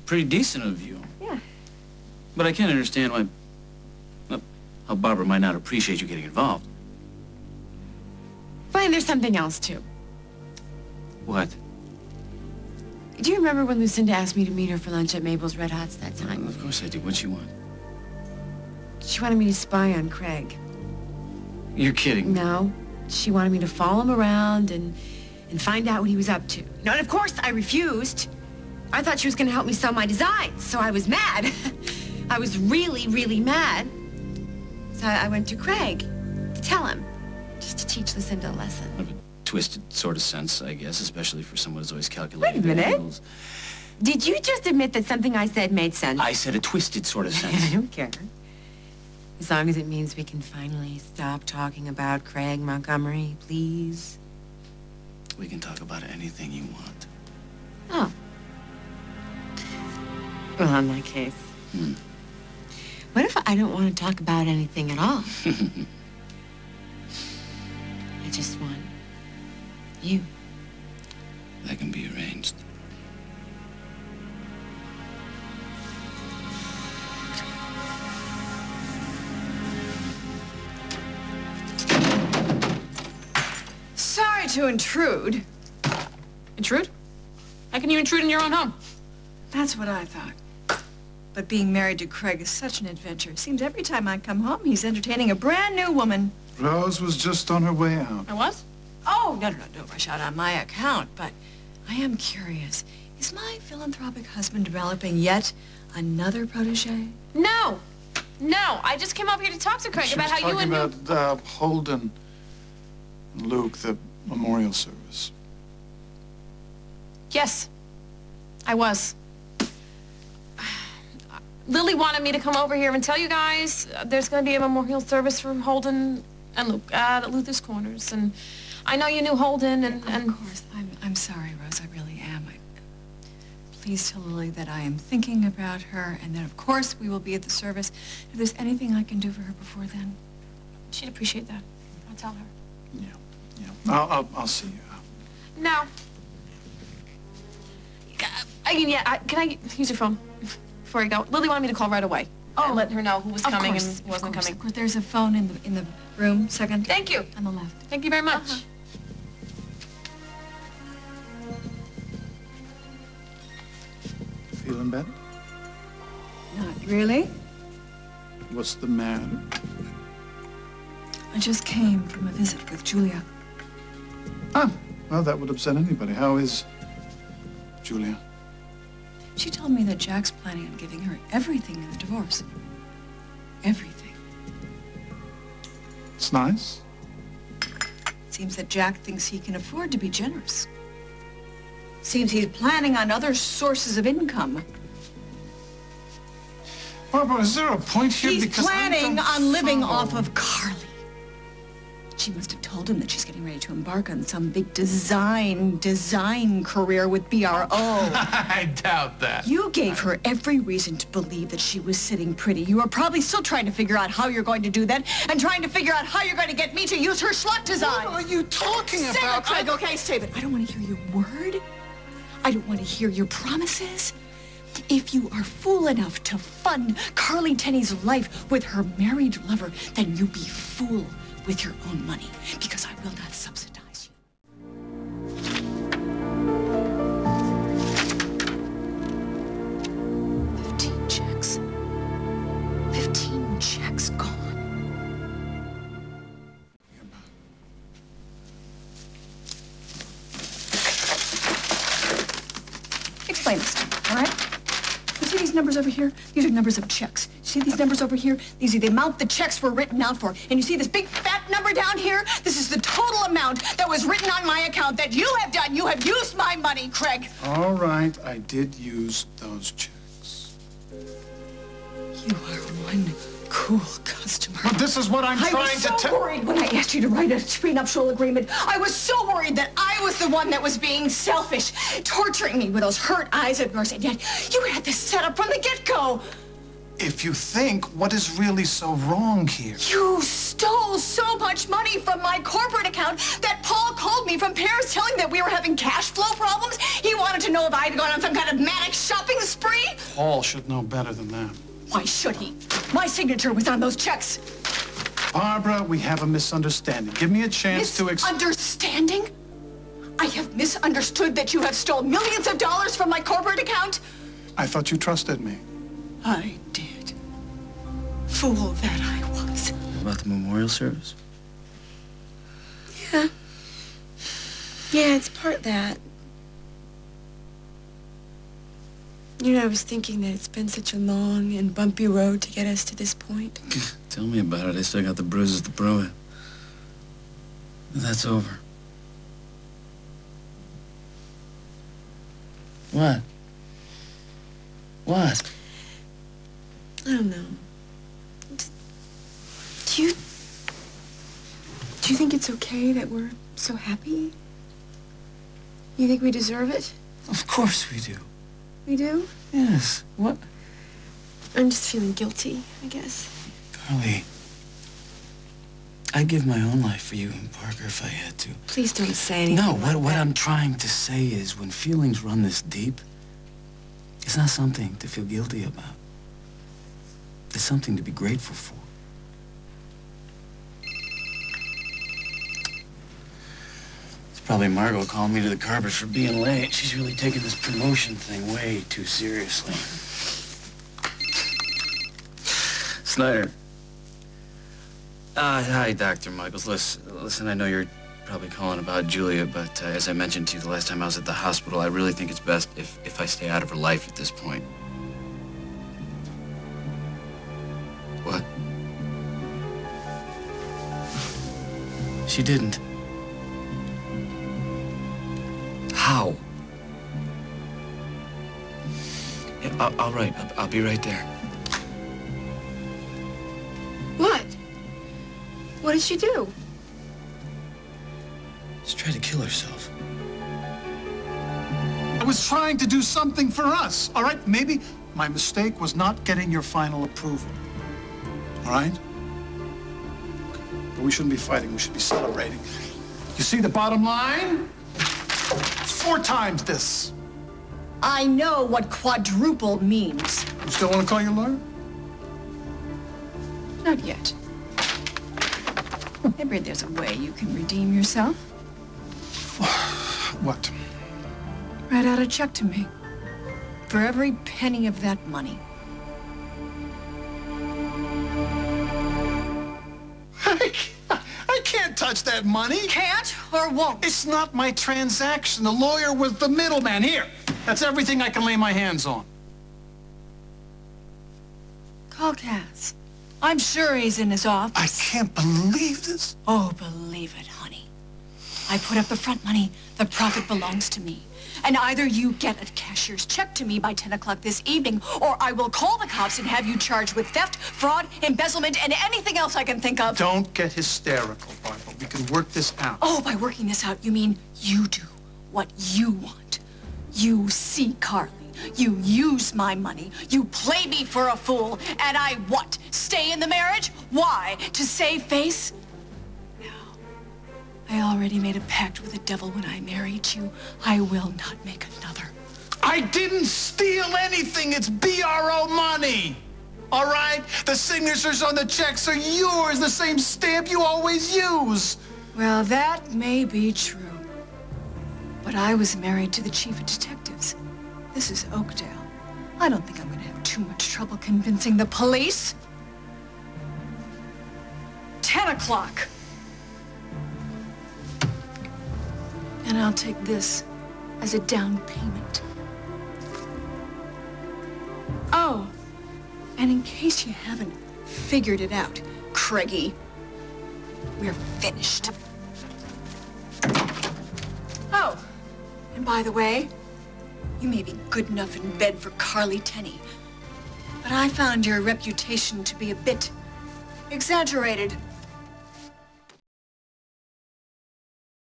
pretty decent of you. Yeah. But I can't understand why... well, how Barbara might not appreciate you getting involved. Fine, there's something else, too. What? Do you remember when Lucinda asked me to meet her for lunch at Mabel's Red Hots that time? Well, of course I do. What'd she want? She wanted me to spy on Craig. You're kidding. No. She wanted me to follow him around and find out what he was up to. No, and of course, I refused. I thought she was going to help me sell my designs, so I was mad. I was really, really mad. So I went to Craig to tell him, just to teach Lucinda a lesson. Of a twisted sort of sense, I guess, especially for someone who's always calculating. Wait a minute. angles. Did you just admit that something I said made sense? I said a twisted sort of sense. I don't care. As long as it means we can finally stop talking about Craig Montgomery, please. We can talk about anything you want. Oh. Well, in that case. What if I don't want to talk about anything at all? I just want you. That can be arranged. Sorry to intrude. Intrude? How can you intrude in your own home? That's what I thought. But being married to Craig is such an adventure. It seems every time I come home, he's entertaining a brand new woman. Rose was just on her way out. I was? Oh, no, don't rush out on my account, but I am curious. Is my philanthropic husband developing yet another protege? No. No, I just came up here to talk to Craig about how you and... She was talking about Holden and Luke, the memorial service. Yes, I was. Lily wanted me to come over here and tell you guys there's going to be a memorial service for Holden and Luke at Luther's Corners. And I know you knew Holden and... Of course. I'm sorry, Rose. I really am. Please tell Lily that I am thinking about her and that, of course, we will be at the service. If there's anything I can do for her before then. She'd appreciate that. I'll tell her. Yeah. I'll see you. No. Can I use your phone before I go? Lily wanted me to call right away. Oh, and let her know who was coming and who wasn't coming. Of course, there's a phone in the room. Second. Thank you. On the left. Thank you very much. Feeling better? Not really. What's the matter? I just came from a visit with Julia. Ah, well, that would upset anybody. How is Julia? She told me that Jack's planning on giving her everything in the divorce. Everything. It's nice. Seems that Jack thinks he can afford to be generous. Seems he's planning on other sources of income. Barbara, is there a point here? He's because planning on living off of Carly. She must have told him that she's getting ready to embark on some big design career with BRO. I doubt that. You gave her every reason to believe that she was sitting pretty. You are probably still trying to figure out how you're going to do that and trying to figure out how you're going to get me to use her slut design. What are you talking Save about? it, Craig, okay? Save it. I don't want to hear your word. I don't want to hear your promises. If you are fool enough to fund Carly Tenney's life with her married lover, then you be fool with your own money, because I will not subsidize you. 15 checks. 15 checks gone. Explain this to me, all right? You see these numbers over here? These are numbers of checks. See these numbers over here? These are the amount the checks were written out for. And you see this big fat number down here? This is the total amount that was written on my account that you have done. You have used my money, Craig. All right, I did use those checks. You are one cool customer. But this is what I'm trying to I was so worried when I asked you to write a prenuptial agreement. I was so worried that I was the one that was being selfish, torturing me with those hurt eyes of yours, and yet you had this set up from the get-go. if you think, what is really so wrong here? You stole so much money from my corporate account that Paul called me from Paris telling that we were having cash flow problems. He wanted to know if I had gone on some kind of manic shopping spree. Paul should know better than that. Why should he? My signature was on those checks. Barbara, we have a misunderstanding. Give me a chance to Misunderstanding? I have misunderstood that you have stolen millions of dollars from my corporate account? I thought you trusted me. I did. Fool that I was. About the memorial service? Yeah. Yeah, it's part that. You know, I was thinking that it's been such a long and bumpy road to get us to this point. Tell me about it. I still got the bruises to prove it. But that's over. What? What? I don't know. Do you think it's okay that we're so happy? You think we deserve it? Of course we do. We do? Yes. What? I'm just feeling guilty, I guess. Carly, I'd give my own life for you and Parker if I had to. Please don't say anything. No, like what that. I'm trying to say is when feelings run this deep, it's not something to feel guilty about. It's something to be grateful for. It's probably Margot calling me to the Carpers for being late. She's really taking this promotion thing way too seriously. Snyder. Hi, Dr. Michaels. Listen, I know you're probably calling about Julia, but as I mentioned to you the last time I was at the hospital, I really think it's best if I stay out of her life at this point. What? She didn't. How? Yeah, all right. I'll be right there. What? What did she do? She tried to kill herself. I was trying to do something for us, all right? Maybe my mistake was not getting your final approval, all right? But we shouldn't be fighting. We should be celebrating. You see the bottom line? It's 4 times this. I know what quadruple means. You still want to call your lawyer? Not yet. Maybe there's a way you can redeem yourself. What? Write out a check to me for every penny of that money. I can't touch that money. Can't or won't? It's not my transaction. The lawyer was the middleman. Here, that's everything I can lay my hands on. Call Cass. I'm sure he's in his office. I can't believe this. Oh, believe it, honey. I put up the front money. The profit belongs to me. And either you get a cashier's check to me by 10 o'clock this evening, or I will call the cops and have you charged with theft, fraud, embezzlement, and anything else I can think of. Don't get hysterical, Barbara. We can work this out. Oh, by working this out, you mean you do what you want. You see Carly. You use my money. You play me for a fool. And I what? Stay in the marriage? Why? To save face? No. I already made a pact with the devil when I married you. I will not make another. I didn't steal anything. It's BRO money. All right? The signatures on the checks are yours, the same stamp you always use. Well, that may be true. But I was married to the chief of detectives. This is Oakdale. I don't think I'm going to have too much trouble convincing the police. 10 o'clock. And I'll take this as a down payment. Oh, and in case you haven't figured it out, Craigie, we're finished. Oh, and by the way, you may be good enough in bed for Carly Tenney, but I found your reputation to be a bit exaggerated.